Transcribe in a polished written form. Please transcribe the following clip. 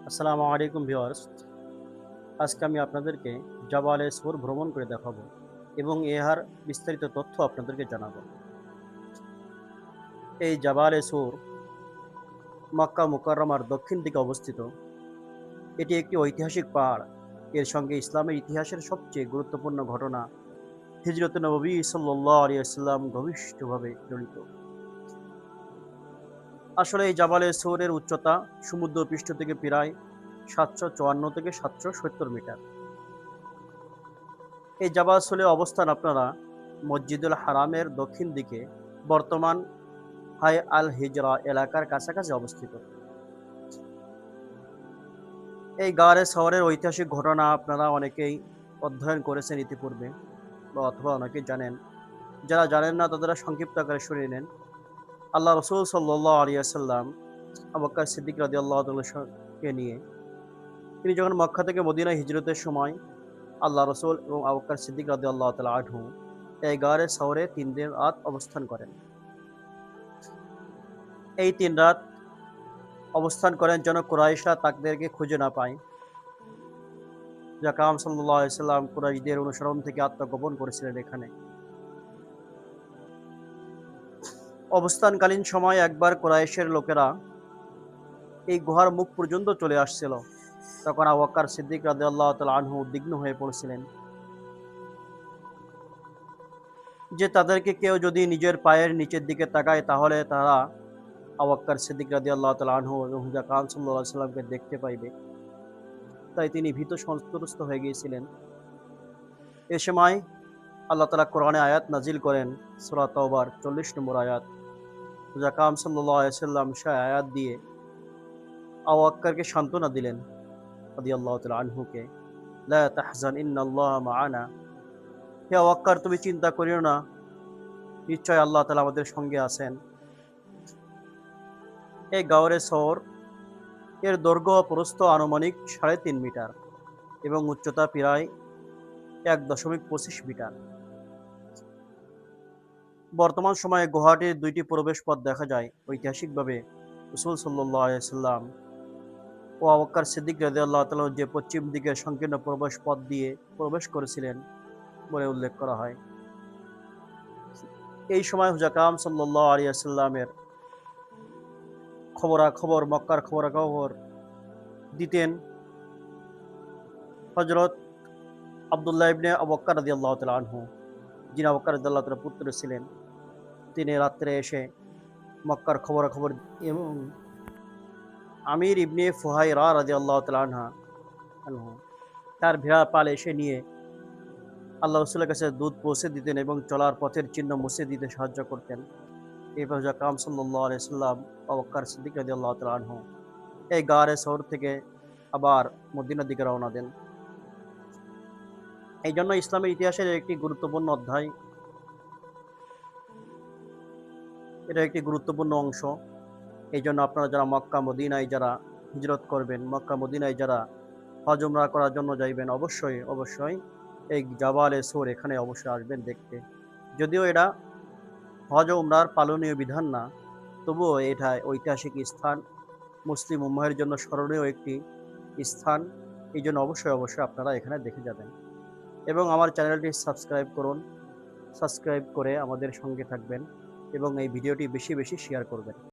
আসসালামু আলাইকুম ভিউয়ার্স। আজকে আমি আপনাদেরকে জাবালে সৌর ভ্রমণ করে দেখাবো এবং ইহার বিস্তারিত তথ্য আপনাদেরকে জানাবো। এই জাবালে সৌর মক্কা মুকাররমার দক্ষিণ দিকে অবস্থিত। এটি একটি ঐতিহাসিক পাহাড়। এর সঙ্গে ইসলামের ইতিহাসের সবচেয়ে গুরুত্বপূর্ণ ঘটনা হিজরতে নবী সাল্লাল্লাহু আলাইহি ওয়াসাল্লাম ঘনিষ্ঠভাবে জড়িত। আসলে এই জাবালে সৌরের উচ্চতা সমুদ্র পৃষ্ঠ থেকে প্রায় ৭৫৪ থেকে ৭৭০ মিটার। এই জাবাসুলের অবস্থান আপনারা মসজিদুল হারামের দক্ষিণ দিকে বর্তমান হাই আল হিজরা এলাকার কাছাকাছি অবস্থিত। এই গাড়ে শহরের ঐতিহাসিক ঘটনা আপনারা অনেকেই অধ্যয়ন করেছেন ইতিপূর্বে বা অথবা অনেকেই জানেন। যারা জানেন না তারা সংক্ষিপ্ত আকারে শুনে নেন। আল্লাহ রসুল সাল্লাল্লাহু আলাইহি ওয়াসাল্লাম আবু বকর সিদ্দিক রাদিয়াল্লাহু তাআলাকে নিয়ে তিনি যখন মক্কা থেকে মদিনায় হিজরতের সময় আল্লাহ রসুল এবং আবু বকর সিদ্দিক রাদিয়াল্লাহু তাআলা আনহু এই গাড়ে শহরে ৩ দিন রাত অবস্থান করেন। এই ৩ রাত অবস্থান করেন যেন কুরাইশরা তাদেরকে খুঁজে না পায়। আকরাম সাল্লাল্লাহু আলাইহি সাল্লাম কুরাইশদের অনুসরণ থেকে আত্মগোপন করেছিলেন এখানে। অবস্থানকালীন সময় একবার কুরাইশের লোকেরা এই গুহার মুখ পর্যন্ত চলে আসছিল। তখন আবু বকর সিদ্দিক রাদিয়াল্লাহু তাআলা আনহু উদ্বিগ্ন হয়ে পড়ছিলেন যে তাদেরকে কেউ যদি নিজের পায়ের নিচের দিকে তাকায় তাহলে তারা আবু বকর সিদ্দিক রাদিয়াল্লাহু তাআলা আনহু এবং আকরাম সাল্লাল্লাহু আলাইহি সাল্লামকে দেখতে পাইবে। তাই তিনি ভীত সন্ত্রস্ত হয়ে গিয়েছিলেন। এ সময় আল্লাহ তাআলা কোরআনে আয়াত নাজিল করেন, সূরা তাওবার 40 নম্বর আয়াত। আকরাম সাল্লাল্লাহু আলাইহি সাল্লাম সেই আয়াত দিয়ে আবু বকরকে সান্ত্বনা দিলেন রাদিয়াল্লাহু তাআলা আনহুকে, লা তাহজান ইন্নাল্লাহা মা'ানা। হে আবু বকর, তুমি চিন্তা করিও না, নিশ্চয় আল্লাহ তাআলা আমাদের সঙ্গে আছেন। এই গাওরে শহর এর দৈর্ঘ্য ও প্রস্থ আনুমানিক ৩.৫ মিটার এবং উচ্চতা প্রায় ১.২৫ মিটার। বর্তমান সময়ে গুহাটির ২টি প্রবেশ পথ দেখা যায়। ঐতিহাসিকভাবে রাসূল সাল্লাল্লাহু আলাইহি ওয়াসাল্লাম ও আবু বকর সিদ্দিক রাদিয়াল্লাহু তাআলা যে পশ্চিম দিকের সংকীর্ণ প্রবেশ পথ দিয়ে প্রবেশ করেছিলেন বলে উল্লেখ করা হয়। এই সময় হুজুর আকরাম সাল্লাল্লাহু আলাইহি ওয়াসাল্লামের খবরাখবর মক্কার খবরাখবর দিতেন হযরত আব্দুল্লাহ ইবনে আবু বকর রাদিয়াল্লাহু তাআলা আনহু, যিনি আবু বকর রাদিয়াল্লাহু তাআলার পুত্র ছিলেন। তিনি রাত্রে এসে মক্কার খবরাখবর এবং আমির ইবনে ফুহাইরা রাদিয়াল্লাহু তাআলা আনহু তার ভেড়া পাল এসে নিয়ে আল্লাহ রাসূলের কাছে দুধ পৌঁছে দিতেন এবং চলার পথের চিহ্ন মুছে দিতে সাহায্য করতেন। এরপর আকরাম সাল্লাল্লাহু আলাইহি সাল্লাম আবু বকর সিদ্দিক রাদিয়াল্লাহু তাআলা আনহু এই গারে শহর থেকে আবার মদিনার দিকে রওনা দেন। এই জন্য ইসলামের ইতিহাসের একটি গুরুত্বপূর্ণ অধ্যায়, এটা একটি গুরুত্বপূর্ণ অংশ। এই জন্য আপনারা যারা মক্কা মদিনায় যারা হিজরত করবেন, মক্কা মদিনায় যারা হজ উমরা করার জন্য যাইবেন, অবশ্যই এই জাবালে সৌর এখানে অবশ্যই আসবেন দেখতে। যদিও এটা হজ ও উমরার পালনীয় বিধান না, তবুও এটা ঐতিহাসিক স্থান, মুসলিম উম্মাহের জন্য স্মরণীয় একটি স্থান। এই জন্য অবশ্যই আপনারা এখানে দেখে যাবেন এবং আমার চ্যানেলটি সাবস্ক্রাইব করুন। সাবস্ক্রাইব করে আমাদের সঙ্গে থাকবেন এবং এই ভিডিওটি বেশি শেয়ার করবেন।